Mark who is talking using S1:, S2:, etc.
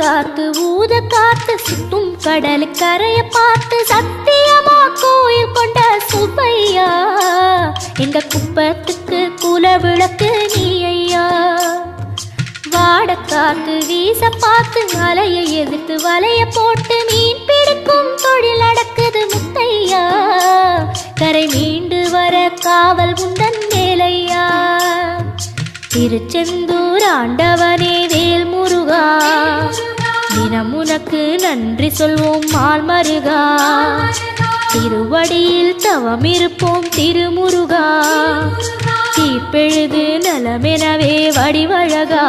S1: காத்து ஊத காத்து சுத்தும் கடல் கரைய பார்த்து சத்தியமா கோயில் கொண்ட சுப்பையா எங்க குப்பத்துக்கு குல விளக்கு நீ ஐயா. வாட காத்து வீச பார்த்து அலையை எதிர்த்து வலைய போட்டு மீன் பிடிக்கும் தொழில் நடக்குது முத்தையா. கரை மீண்டு வர காவல் உந்தன் மேலையா. திருச்செந்தூர் ஆண்டவனே வேல் முருகா தினம் உனக்கு நன்றி சொல்வோம் மால் மருகா. திருவடியில் தவம் இருப்போம் திருமுருகா தீப்பெழுது நலமெனவே வடிவழகா.